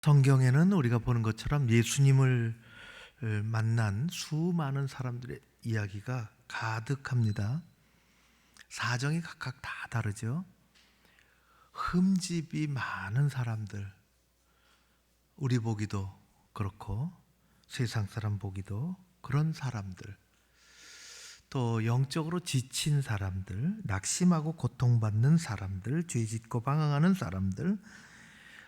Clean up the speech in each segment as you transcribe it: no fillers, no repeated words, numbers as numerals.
성경에는 우리가 보는 것처럼 예수님을 만난 수많은 사람들의 이야기가 가득합니다. 사정이 각각 다 다르죠. 흠집이 많은 사람들, 우리 보기도 그렇고 세상 사람 보기도 그런 사람들, 또 영적으로 지친 사람들, 낙심하고 고통받는 사람들, 죄짓고 방황하는 사람들,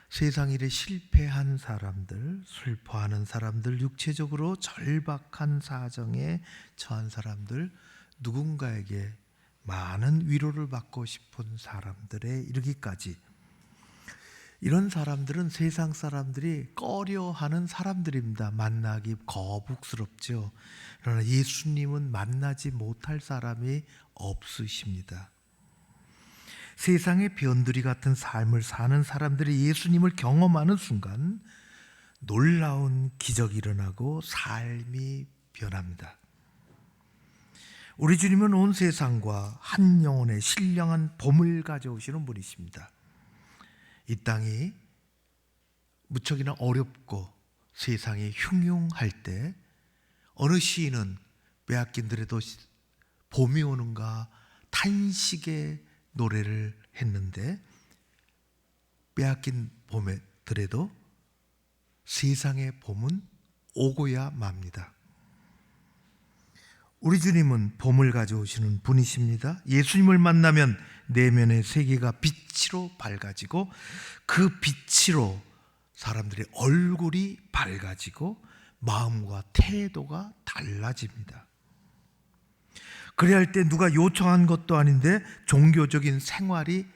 세상 일에 실패한 사람들, 슬퍼하는 사람들, 육체적으로 절박한 사정에 처한 사람들, 누군가에게 많은 위로를 받고 싶은 사람들에 이르기까지, 이런 사람들은 세상 사람들이 꺼려하는 사람들입니다. 만나기 거북스럽죠. 그러나 예수님은 만나지 못할 사람이 없으십니다. 세상의 변두리 같은 삶을 사는 사람들이 예수님을 경험하는 순간 놀라운 기적이 일어나고 삶이 변합니다. 우리 주님은 온 세상과 한 영혼의 신령한 봄을 가져오시는 분이십니다. 이 땅이 무척이나 어렵고 세상이 흉흉할 때 어느 시인은 빼앗긴들에도 봄이 오는가 탄식의 노래를 했는데, 빼앗긴 봄에들에도 세상의 봄은 오고야 맙니다. 우리 주님은 봄을 가져오시는 분이십니다. 예수님을 만나면 내면의 세계가 빛으로 밝아지고 그 빛으로 사람들의 얼굴이 밝아지고 마음과 태도가 달라집니다. 그래야 할 때 누가 요청한 것도 아닌데 종교적인 생활이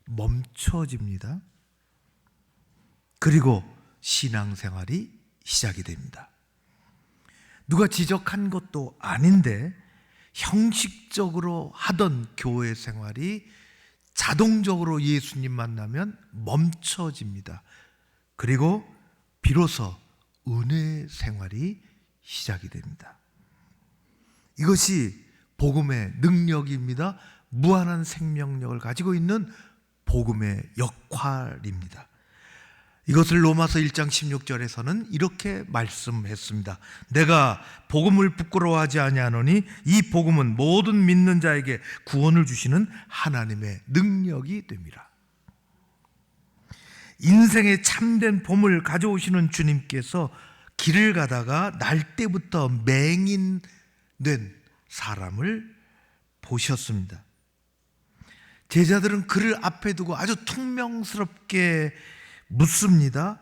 멈춰집니다. 그리고 신앙생활이 시작이 됩니다. 누가 지적한 것도 아닌데 형식적으로 하던 교회 생활이 자동적으로 예수님 만나면 멈춰집니다. 그리고 비로소 은혜 생활이 시작이 됩니다. 이것이 복음의 능력입니다. 무한한 생명력을 가지고 있는 복음의 역할입니다. 이것을 로마서 1장 16절에서는 이렇게 말씀했습니다. 내가 복음을 부끄러워하지 아니하노니 이 복음은 모든 믿는 자에게 구원을 주시는 하나님의 능력이 됩니다. 인생의 참된 봄을 가져오시는 주님께서 길을 가다가 날 때부터 맹인된 사람을 보셨습니다. 제자들은 그를 앞에 두고 아주 퉁명스럽게 묻습니다.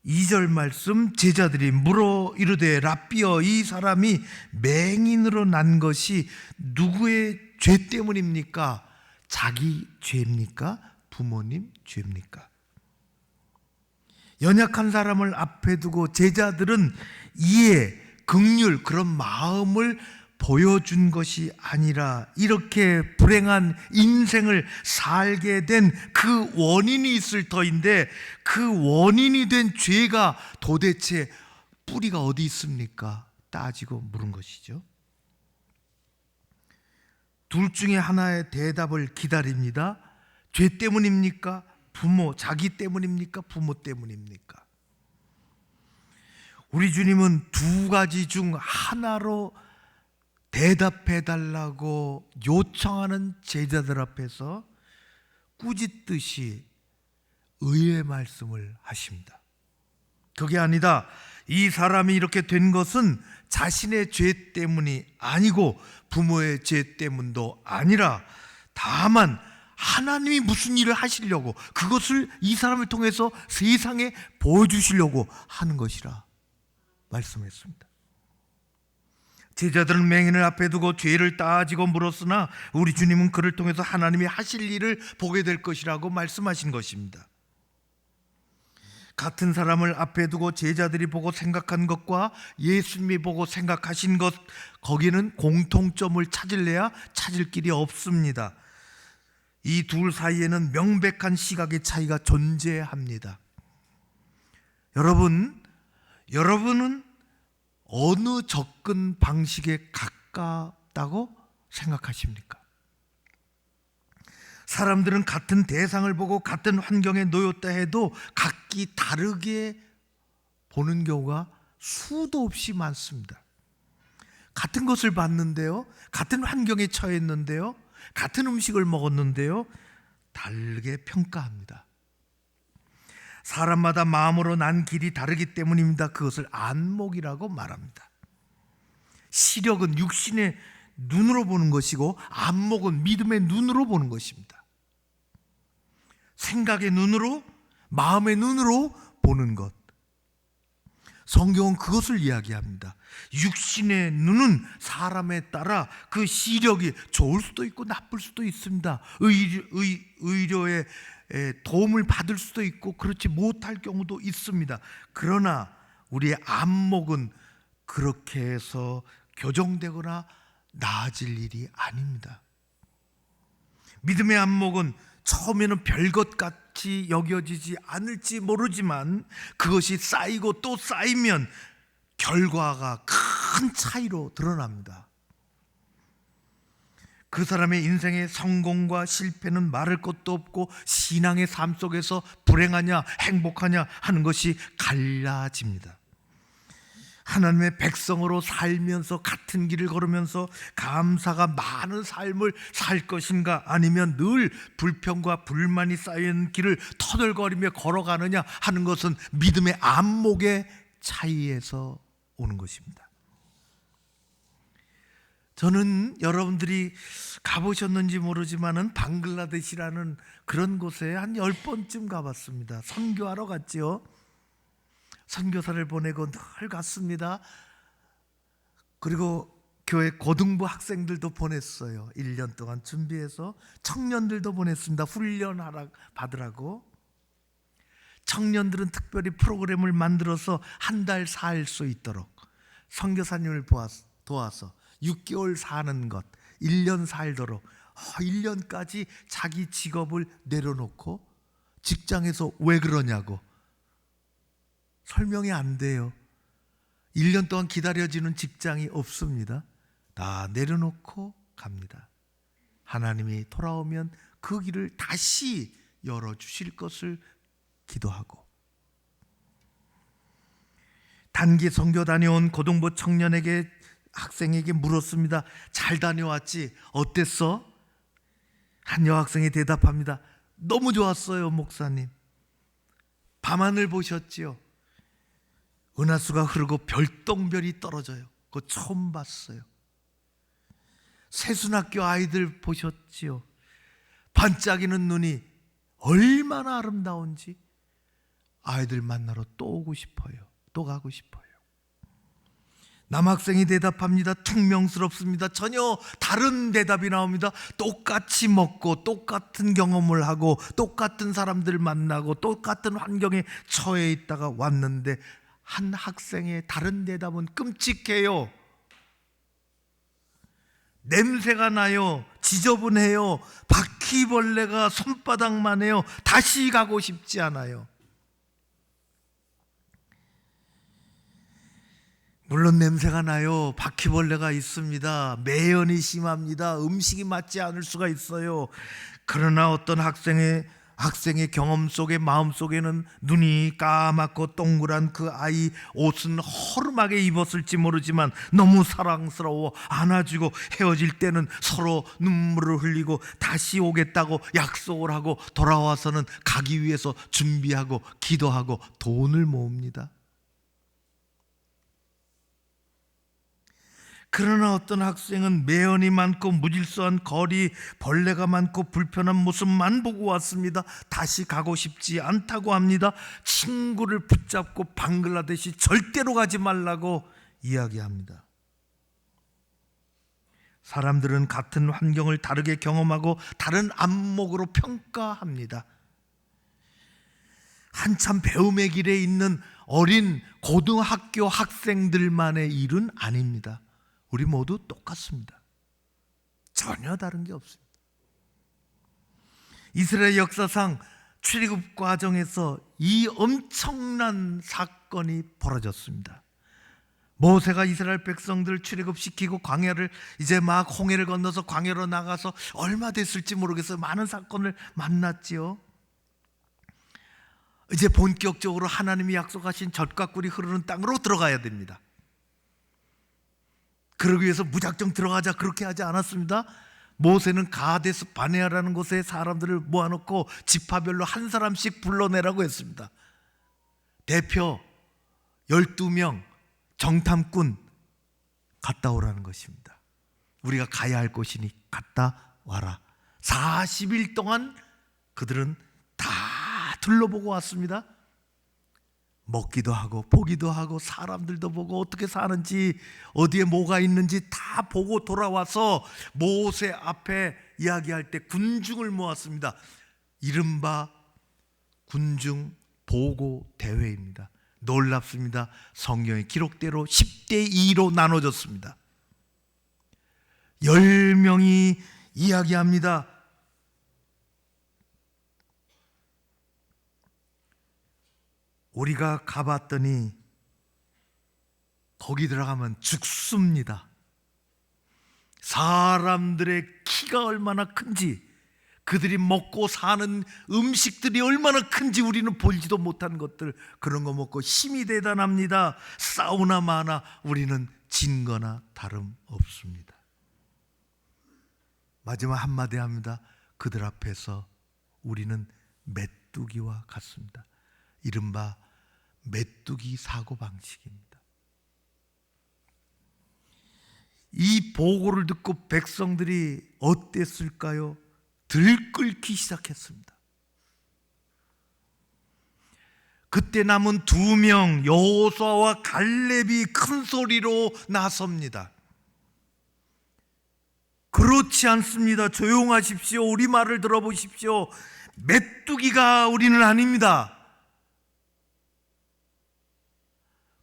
2절 말씀, 제자들이 물어 이르되 랍비여, 이 사람이 맹인으로 난 것이 누구의 죄 때문입니까? 자기 죄입니까? 부모님 죄입니까? 연약한 사람을 앞에 두고 제자들은 이해, 긍휼, 그런 마음을 보여준 것이 아니라 이렇게 불행한 인생을 살게 된 그 원인이 있을 터인데, 그 원인이 된 죄가 도대체 뿌리가 어디 있습니까? 따지고 물은 것이죠. 둘 중에 하나의 대답을 기다립니다. 죄 때문입니까? 자기 때문입니까? 부모 때문입니까? 우리 주님은 두 가지 중 하나로 대답해 달라고 요청하는 제자들 앞에서 꾸짖듯이 의의 말씀을 하십니다. 그게 아니다. 이 사람이 이렇게 된 것은 자신의 죄 때문이 아니고 부모의 죄 때문도 아니라 다만 하나님이 무슨 일을 하시려고, 그것을 이 사람을 통해서 세상에 보여주시려고 하는 것이라 말씀했습니다. 제자들은 맹인을 앞에 두고 죄를 따지고 물었으나 우리 주님은 그를 통해서 하나님이 하실 일을 보게 될 것이라고 말씀하신 것입니다. 같은 사람을 앞에 두고 제자들이 보고 생각한 것과 예수님이 보고 생각하신 것, 거기는 공통점을 찾을래야 찾을 길이 없습니다. 이 둘 사이에는 명백한 시각의 차이가 존재합니다. 여러분은 어느 접근 방식에 가깝다고 생각하십니까? 사람들은 같은 대상을 보고 같은 환경에 놓였다 해도 각기 다르게 보는 경우가 수도 없이 많습니다. 같은 것을 봤는데요, 같은 환경에 처했는데요, 같은 음식을 먹었는데요, 다르게 평가합니다. 사람마다 마음으로 난 길이 다르기 때문입니다. 그것을 안목이라고 말합니다. 시력은 육신의 눈으로 보는 것이고 안목은 믿음의 눈으로 보는 것입니다. 생각의 눈으로, 마음의 눈으로 보는 것. 성경은 그것을 이야기합니다. 육신의 눈은 사람에 따라 그 시력이 좋을 수도 있고 나쁠 수도 있습니다. 의료의 도움을 받을 수도 있고 그렇지 못할 경우도 있습니다. 그러나 우리의 안목은 그렇게 해서 교정되거나 나아질 일이 아닙니다. 믿음의 안목은 처음에는 별것 같이 여겨지지 않을지 모르지만 그것이 쌓이고 또 쌓이면 결과가 큰 차이로 드러납니다. 그 사람의 인생의 성공과 실패는 말할 것도 없고 신앙의 삶 속에서 불행하냐 행복하냐 하는 것이 갈라집니다. 하나님의 백성으로 살면서 같은 길을 걸으면서 감사가 많은 삶을 살 것인가, 아니면 늘 불평과 불만이 쌓인 길을 터덜거리며 걸어가느냐 하는 것은 믿음의 안목의 차이에서 오는 것입니다. 저는 여러분들이 가보셨는지 모르지만은 방글라데시라는 그런 곳에 한 10번쯤 가봤습니다. 선교하러 갔지요. 선교사를 보내고 늘 갔습니다. 그리고 교회 고등부 학생들도 보냈어요. 1년 동안 준비해서 청년들도 보냈습니다. 훈련하라 받으라고. 청년들은 특별히 프로그램을 만들어서 한 달 살 수 있도록 선교사님을 도와서 6개월 사는 것, 1년 살도록 1년까지 자기 직업을 내려놓고 직장에서 왜 그러냐고 설명이 안 돼요. 1년 동안 기다려지는 직장이 없습니다. 다 내려놓고 갑니다. 하나님이 돌아오면 그 길을 다시 열어주실 것을 기도하고, 단기 선교 다녀온 고등부 청년에게, 학생에게 물었습니다. 잘 다녀왔지? 어땠어? 한 여학생이 대답합니다. 너무 좋았어요, 목사님. 밤하늘 보셨지요? 은하수가 흐르고 별똥별이 떨어져요. 그거 처음 봤어요. 세순학교 아이들 보셨지요? 반짝이는 눈이 얼마나 아름다운지 아이들 만나러 또 오고 싶어요. 또 가고 싶어요. 남학생이 대답합니다. 퉁명스럽습니다. 전혀 다른 대답이 나옵니다. 똑같이 먹고 똑같은 경험을 하고 똑같은 사람들 만나고 똑같은 환경에 처해 있다가 왔는데 한 학생의 다른 대답은 끔찍해요. 냄새가 나요. 지저분해요. 바퀴벌레가 손바닥만 해요. 다시 가고 싶지 않아요. 물론 냄새가 나요. 바퀴벌레가 있습니다. 매연이 심합니다. 음식이 맞지 않을 수가 있어요. 그러나 어떤 학생의 경험 속에, 마음 속에는 눈이 까맣고 동그란 그 아이 옷은 허름하게 입었을지 모르지만 너무 사랑스러워 안아주고, 헤어질 때는 서로 눈물을 흘리고 다시 오겠다고 약속을 하고 돌아와서는 가기 위해서 준비하고 기도하고 돈을 모읍니다. 그러나 어떤 학생은 매연이 많고 무질서한 거리, 벌레가 많고 불편한 모습만 보고 왔습니다. 다시 가고 싶지 않다고 합니다. 친구를 붙잡고 방글라데시 절대로 가지 말라고 이야기합니다. 사람들은 같은 환경을 다르게 경험하고 다른 안목으로 평가합니다. 한참 배움의 길에 있는 어린 고등학교 학생들만의 일은 아닙니다. 우리 모두 똑같습니다. 전혀 다른 게 없습니다. 이스라엘 역사상 출애굽 과정에서 이 엄청난 사건이 벌어졌습니다. 모세가 이스라엘 백성들 출애굽시키고 광야를 이제 막 홍해를 건너서 광야로 나가서 얼마 됐을지 모르겠어요. 많은 사건을 만났지요. 이제 본격적으로 하나님이 약속하신 젖과 꿀이 흐르는 땅으로 들어가야 됩니다. 그러기 위해서 무작정 들어가자 그렇게 하지 않았습니다. 모세는 가데스 바네아라는 곳에 사람들을 모아놓고 지파별로 한 사람씩 불러내라고 했습니다. 대표 12명 정탐꾼 갔다 오라는 것입니다. 우리가 가야 할 곳이니 갔다 와라. 40일 동안 그들은 다 둘러보고 왔습니다. 먹기도 하고 보기도 하고 사람들도 보고 어떻게 사는지 어디에 뭐가 있는지 다 보고 돌아와서 모세 앞에 이야기할 때 군중을 모았습니다. 이른바 군중 보고 대회입니다. 놀랍습니다. 성경의 기록대로 10대 2로 나눠졌습니다. 10명이 이야기합니다. 우리가 가봤더니 거기 들어가면 죽습니다. 사람들의 키가 얼마나 큰지, 그들이 먹고 사는 음식들이 얼마나 큰지 우리는 보지도 못한 것들, 그런 거 먹고 힘이 대단합니다. 싸우나 마나 우리는 진 거나 다름없습니다. 마지막 한마디 합니다. 그들 앞에서 우리는 메뚜기와 같습니다. 이른바 메뚜기 사고방식입니다. 이 보고를 듣고 백성들이 어땠을까요? 들끓기 시작했습니다. 그때 남은 2명 여호수아와 갈렙이 큰 소리로 나섭니다. 그렇지 않습니다. 조용하십시오. 우리 말을 들어보십시오. 메뚜기가 우리는 아닙니다.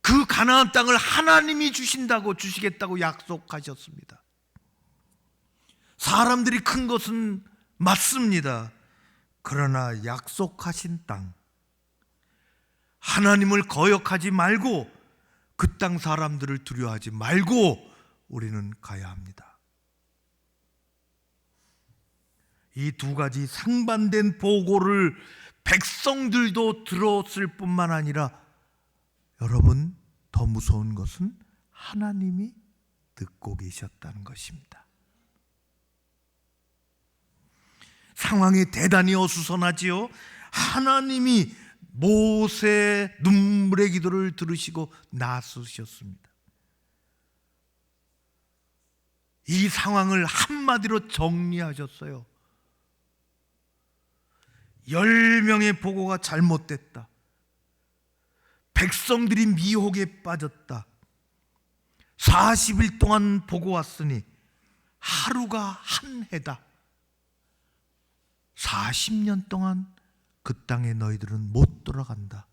그 가나안 땅을 하나님이 주시겠다고 약속하셨습니다. 사람들이 큰 것은 맞습니다. 그러나 약속하신 땅, 하나님을 거역하지 말고 그 땅 사람들을 두려워하지 말고 우리는 가야 합니다. 이 2가지 상반된 보고를 백성들도 들었을 뿐만 아니라 여러분, 더 무서운 것은 하나님이 듣고 계셨다는 것입니다. 상황이 대단히 어수선하지요. 하나님이 모세의 눈물의 기도를 들으시고 나서셨습니다. 이 상황을 한마디로 정리하셨어요. 10명의 보고가 잘못됐다. 백성들이 미혹에 빠졌다. 40일 동안 보고 왔으니 하루가 한 해다. 40년 동안 그 땅에 너희들은 못 들어간다.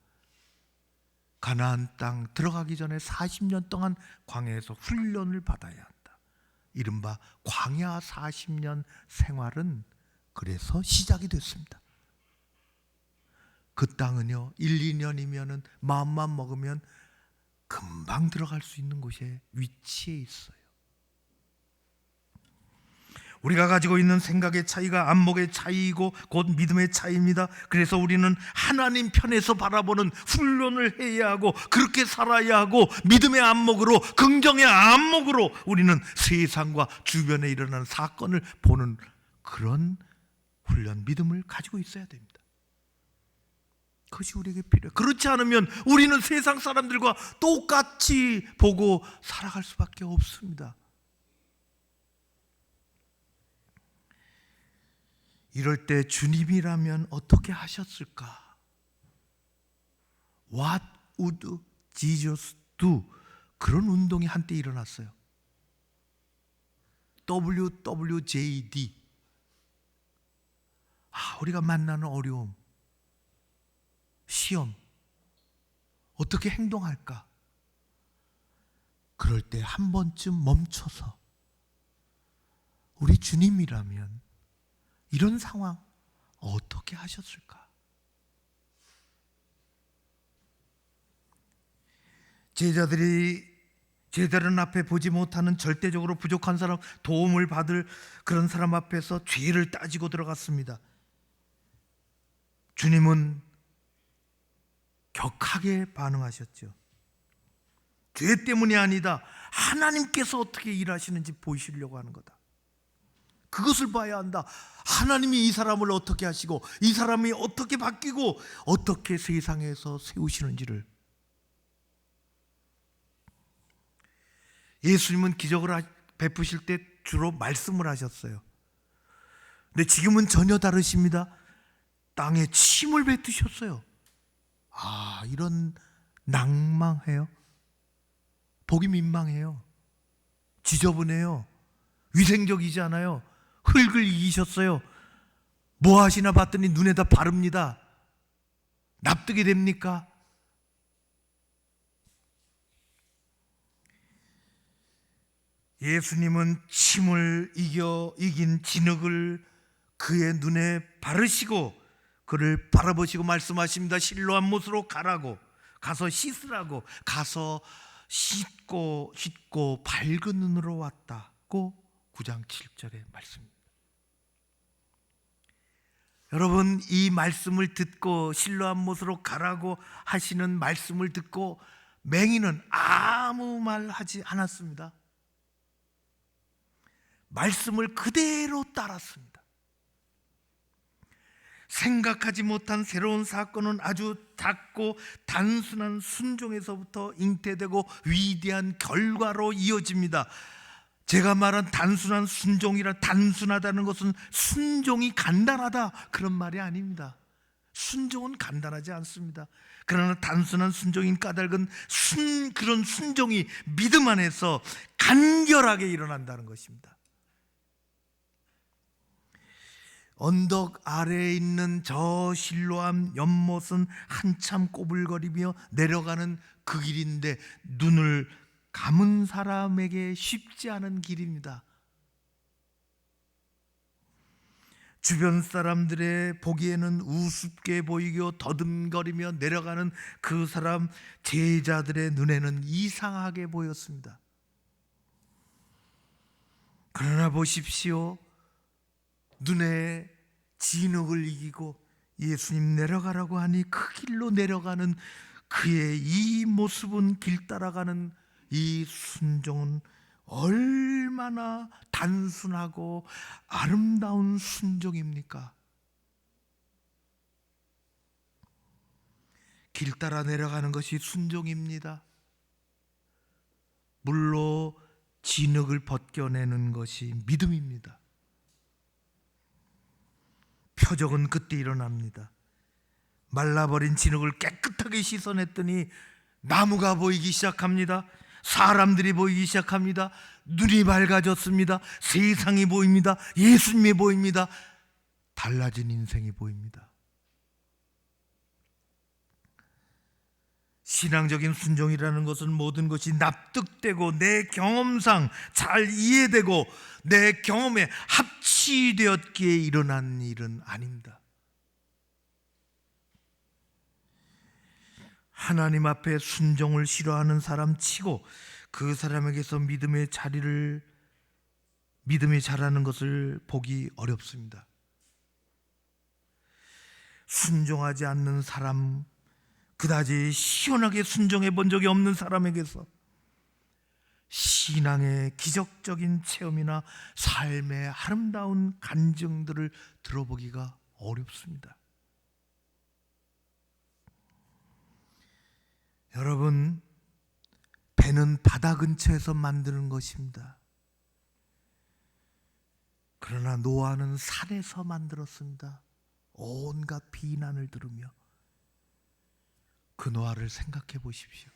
가나안 땅 들어가기 전에 40년 동안 광야에서 훈련을 받아야 한다. 이른바 광야 40년 생활은 그래서 시작이 됐습니다. 그 땅은요 1, 2년이면 마음만 먹으면 금방 들어갈 수 있는 곳에 위치해 있어요. 우리가 가지고 있는 생각의 차이가 안목의 차이이고 곧 믿음의 차이입니다. 그래서 우리는 하나님 편에서 바라보는 훈련을 해야 하고 그렇게 살아야 하고 믿음의 안목으로, 긍정의 안목으로 우리는 세상과 주변에 일어나는 사건을 보는 그런 훈련, 믿음을 가지고 있어야 됩니다. 그것이 우리에게 필요해요. 그렇지 않으면 우리는 세상 사람들과 똑같이 보고 살아갈 수밖에 없습니다. 이럴 때 주님이라면 어떻게 하셨을까? What would Jesus do? 그런 운동이 한때 일어났어요. WWJD. 우리가 만나는 어려움, 시험, 어떻게 행동할까? 그럴 때 한 번쯤 멈춰서 우리 주님이라면 이런 상황 어떻게 하셨을까? 제자들이 제자들 앞에 보지 못하는 절대적으로 부족한 사람, 도움을 받을 그런 사람 앞에서 죄를 따지고 들어갔습니다. 주님은 격하게 반응하셨죠. 죄 때문이 아니다. 하나님께서 어떻게 일하시는지 보이시려고 하는 거다. 그것을 봐야 한다. 하나님이 이 사람을 어떻게 하시고 이 사람이 어떻게 바뀌고 어떻게 세상에서 세우시는지를. 예수님은 기적을 베푸실 때 주로 말씀을 하셨어요. 근데 지금은 전혀 다르십니다. 땅에 침을 뱉으셨어요. 이런 낭망해요. 보기 민망해요. 지저분해요. 위생적이지 않아요. 흙을 이기셨어요. 뭐 하시나 봤더니 눈에다 바릅니다. 납득이 됩니까? 예수님은 침을 이긴 진흙을 그의 눈에 바르시고 그를 바라보시고 말씀하십니다. 실로암 못으로 가라고, 가서 씻으라고, 가서 씻고 밝은 눈으로 왔다고 9장 7절의 말씀입니다. 여러분, 이 말씀을 듣고 실로암 못으로 가라고 하시는 말씀을 듣고 맹인은 아무 말 하지 않았습니다. 말씀을 그대로 따랐습니다. 생각하지 못한 새로운 사건은 아주 작고 단순한 순종에서부터 잉태되고 위대한 결과로 이어집니다. 제가 말한 단순한 순종이라, 단순하다는 것은 순종이 간단하다 그런 말이 아닙니다. 순종은 간단하지 않습니다. 그러나 단순한 순종인 까닭은 그런 순종이 믿음 안에서 간결하게 일어난다는 것입니다. 언덕 아래에 있는 저 실로암 연못은 한참 꼬불거리며 내려가는 그 길인데 눈을 감은 사람에게 쉽지 않은 길입니다. 주변 사람들의 보기에는 우습게 보이고 더듬거리며 내려가는 그 사람 제자들의 눈에는 이상하게 보였습니다. 그러나 보십시오. 눈에 진흙을 이기고 예수님 내려가라고 하니 그 길로 내려가는 그의 이 모습은, 길 따라가는 이 순종은 얼마나 단순하고 아름다운 순종입니까? 길 따라 내려가는 것이 순종입니다. 물로 진흙을 벗겨내는 것이 믿음입니다. 표적은 그때 일어납니다. 말라버린 진흙을 깨끗하게 씻어냈더니 나무가 보이기 시작합니다. 사람들이 보이기 시작합니다. 눈이 밝아졌습니다. 세상이 보입니다. 예수님이 보입니다. 달라진 인생이 보입니다. 신앙적인 순종이라는 것은 모든 것이 납득되고 내 경험상 잘 이해되고 내 경험에 합치되었기에 일어난 일은 아닙니다. 하나님 앞에 순종을 싫어하는 사람 치고 그 사람에게서 믿음의 자라는 것을 보기 어렵습니다. 순종하지 않는 사람, 그다지 시원하게 순종해 본 적이 없는 사람에게서 신앙의 기적적인 체험이나 삶의 아름다운 간증들을 들어보기가 어렵습니다. 여러분, 배는 바다 근처에서 만드는 것입니다. 그러나 노아는 산에서 만들었습니다. 온갖 비난을 들으며. 그 노아를 생각해 보십시오.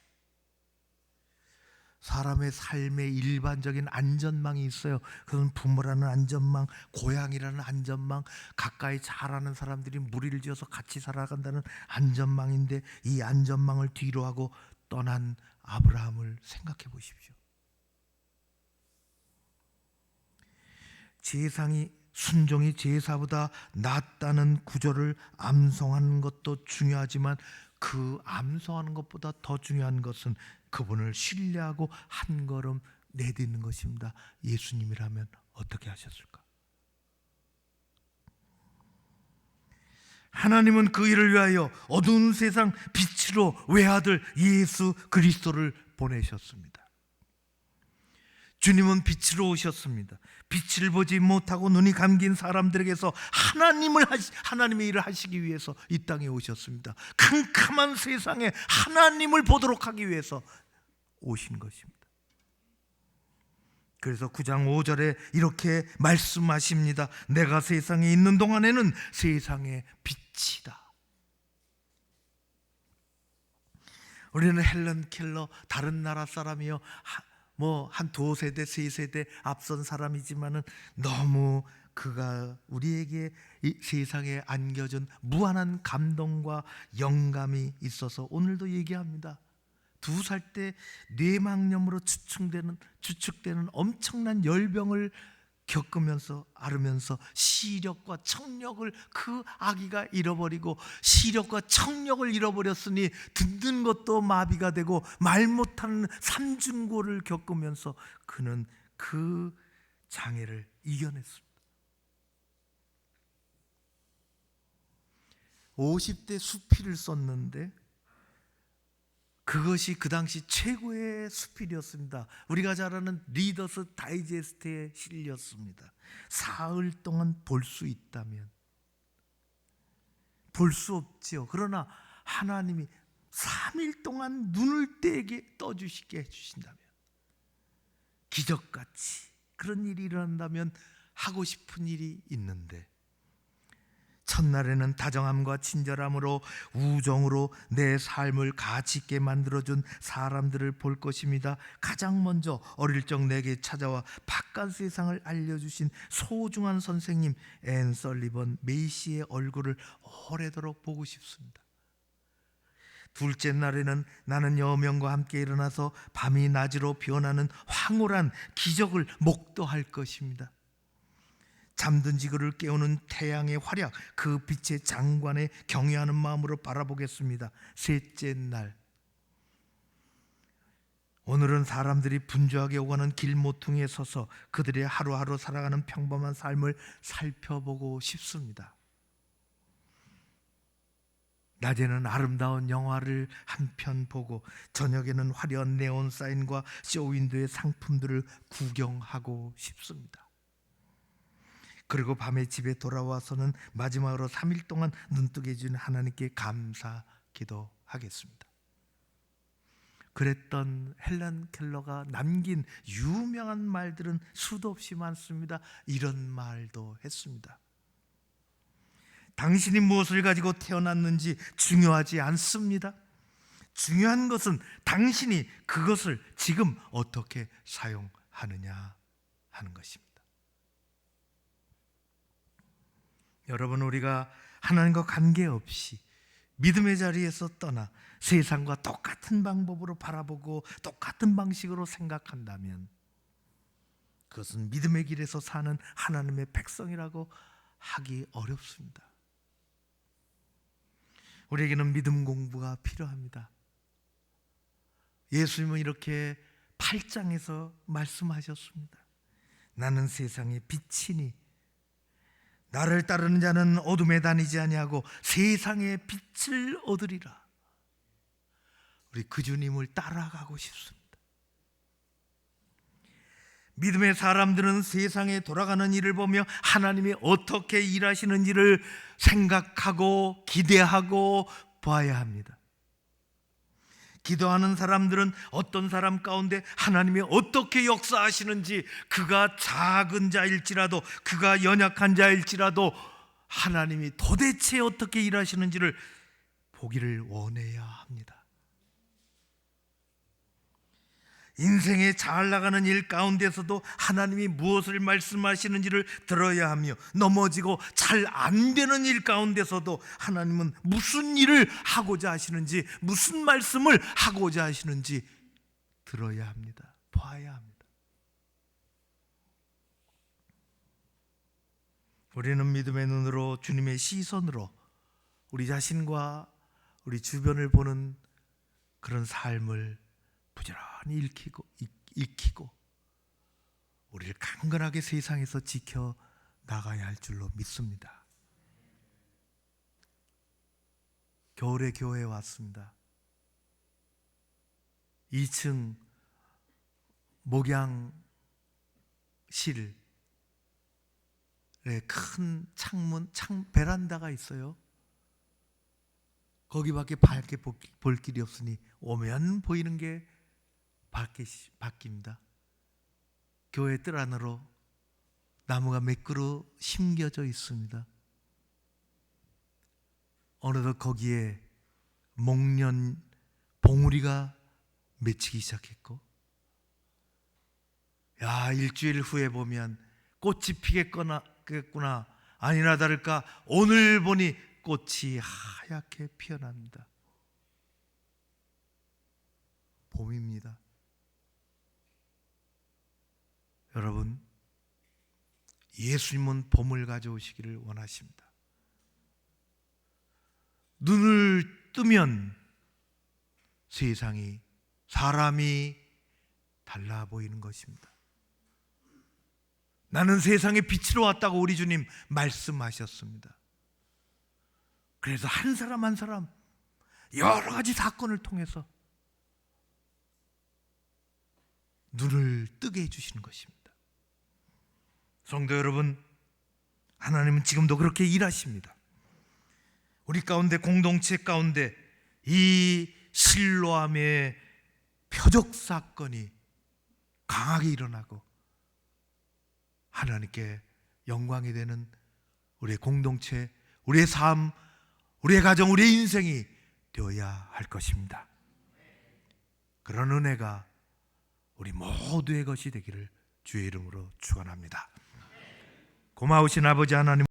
사람의 삶의 일반적인 안전망이 있어요. 그건 부모라는 안전망, 고향이라는 안전망, 가까이 잘 아는 사람들이 무리를 지어서 같이 살아간다는 안전망인데 이 안전망을 뒤로 하고 떠난 아브라함을 생각해 보십시오. 순종이 제사보다 낫다는 구절을 암송하는 것도 중요하지만 그 암송하는 것보다 더 중요한 것은 그분을 신뢰하고 한 걸음 내딛는 것입니다. 예수님이라면 어떻게 하셨을까? 하나님은 그 일을 위하여 어두운 세상 빛으로 외아들 예수 그리스도를 보내셨습니다. 주님은 빛으로 오셨습니다. 빛을 보지 못하고 눈이 감긴 사람들에게서 하나님의 일을 하시기 위해서 이 땅에 오셨습니다. 캄캄한 세상에 하나님을 보도록 하기 위해서 오신 것입니다. 그래서 9장 5절에 이렇게 말씀하십니다. 내가 세상에 있는 동안에는 세상의 빛이다. 우리는 헬런 켈러 다른 나라 사람이요, 한 두세 세대, 세 세대 앞선 사람이지만은 너무 그가 우리에게 이 세상에 안겨준 무한한 감동과 영감이 있어서 오늘도 얘기합니다. 2살 때 뇌망염으로 주축되는 엄청난 열병을 겪으면서 앓으면서 시력과 청력을 그 아기가 잃어버리고, 시력과 청력을 잃어버렸으니 듣는 것도 마비가 되고 말 못하는 삼중고를 겪으면서 그는 그 장애를 이겨냈습니다. 50대 수필을 썼는데 그것이 그 당시 최고의 수필이었습니다. 우리가 잘 아는 리더스 다이제스트에 실렸습니다. 사흘 동안 볼 수 있다면, 볼 수 없지요. 그러나 하나님이 3일 동안 눈을 떼게 떠주시게 해주신다면, 기적같이 그런 일이 일어난다면 하고 싶은 일이 있는데, 첫날에는 다정함과 친절함으로 우정으로 내 삶을 가치 있게 만들어준 사람들을 볼 것입니다. 가장 먼저 어릴 적 내게 찾아와 바깥 세상을 알려주신 소중한 선생님 앤 설리번 메이시의 얼굴을 오래도록 보고 싶습니다. 둘째 날에는 나는 여명과 함께 일어나서 밤이 낮으로 변하는 황홀한 기적을 목도할 것입니다. 잠든 지구를 깨우는 태양의 활약, 그 빛의 장관에 경외하는 마음으로 바라보겠습니다. 셋째 날, 오늘은 사람들이 분주하게 오가는 길모퉁이에 서서 그들의 하루하루 살아가는 평범한 삶을 살펴보고 싶습니다. 낮에는 아름다운 영화를 한 편 보고 저녁에는 화려한 네온 사인과 쇼윈도의 상품들을 구경하고 싶습니다. 그리고 밤에 집에 돌아와서는 마지막으로 3일 동안 눈뜨게 해준 하나님께 감사 기도하겠습니다. 그랬던 헬런 켈러가 남긴 유명한 말들은 수도 없이 많습니다. 이런 말도 했습니다. 당신이 무엇을 가지고 태어났는지 중요하지 않습니다. 중요한 것은 당신이 그것을 지금 어떻게 사용하느냐 하는 것입니다. 여러분, 우리가 하나님과 관계없이 믿음의 자리에서 떠나 세상과 똑같은 방법으로 바라보고 똑같은 방식으로 생각한다면 그것은 믿음의 길에서 사는 하나님의 백성이라고 하기 어렵습니다. 우리에게는 믿음 공부가 필요합니다. 예수님은 이렇게 8장에서 말씀하셨습니다. 나는 세상의 빛이니 나를 따르는 자는 어둠에 다니지 아니하고 세상의 빛을 얻으리라. 우리 그 주님을 따라가고 싶습니다. 믿음의 사람들은 세상에 돌아가는 일을 보며 하나님이 어떻게 일하시는지를 생각하고 기대하고 봐야 합니다. 기도하는 사람들은 어떤 사람 가운데 하나님이 어떻게 역사하시는지, 그가 작은 자일지라도, 그가 연약한 자일지라도 하나님이 도대체 어떻게 일하시는지를 보기를 원해야 합니다. 인생에 잘 나가는 일 가운데서도 하나님이 무엇을 말씀하시는지를 들어야 하며, 넘어지고 잘 안 되는 일 가운데서도 하나님은 무슨 일을 하고자 하시는지, 무슨 말씀을 하고자 하시는지 들어야 합니다. 봐야 합니다. 우리는 믿음의 눈으로, 주님의 시선으로 우리 자신과 우리 주변을 보는 그런 삶을 부지런히 익히고 우리를 강건하게 세상에서 지켜 나가야 할 줄로 믿습니다. 겨울에 교회에 왔습니다. 2층 목양실에 큰 창문, 베란다가 있어요. 거기밖에 밝게 볼 길이 없으니 오면 보이는 게 밖입니다. 교회 뜰 안으로 나무가 몇 그루 심겨져 있습니다. 어느덧 거기에 목련 봉우리가 맺히기 시작했고, 일주일 후에 보면 꽃이 피겠구나. 아니나 다를까 오늘 보니 꽃이 하얗게 피어납니다. 봄입니다. 여러분, 예수님은 봄을 가져오시기를 원하십니다. 눈을 뜨면 세상이, 사람이 달라 보이는 것입니다. 나는 세상의 빛으로 왔다고 우리 주님 말씀하셨습니다. 그래서 한 사람 한 사람 여러 가지 사건을 통해서 눈을 뜨게 해주시는 것입니다. 성도 여러분, 하나님은 지금도 그렇게 일하십니다. 우리 가운데, 공동체 가운데 이 실로암의 표적 사건이 강하게 일어나고 하나님께 영광이 되는 우리의 공동체, 우리의 삶, 우리의 가정, 우리의 인생이 되어야 할 것입니다. 그런 은혜가 우리 모두의 것이 되기를 주의 이름으로 축원합니다. 고마우신 아버지 하나님,